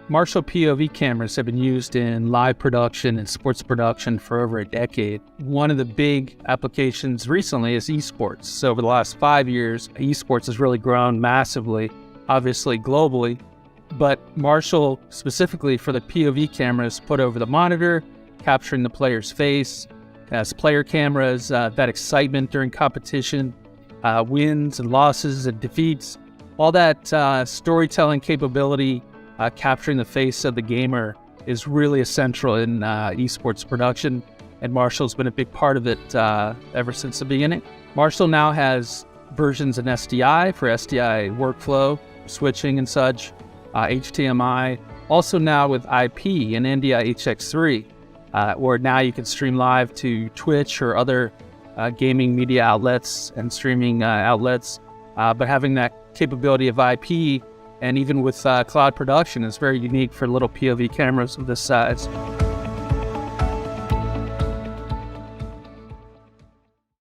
Marshall POV cameras have been used in live production and sports production for over a decade. One of the big applications recently is eSports. So over the last 5 years, eSports has really grown massively, obviously globally. But Marshall, specifically for the POV cameras, put over the monitor, capturing the player's face, as player cameras, that excitement during competition, wins and losses and defeats, all that storytelling capability, capturing the face of the gamer is really essential in esports production, and Marshall's been a big part of it ever since the beginning. Marshall now has versions in SDI for SDI workflow, switching and such, HDMI, also now with IP and NDI HX3, where now you can stream live to Twitch or other gaming media outlets and streaming outlets, but having that capability of IP and even with cloud production is very unique for little POV cameras of this size.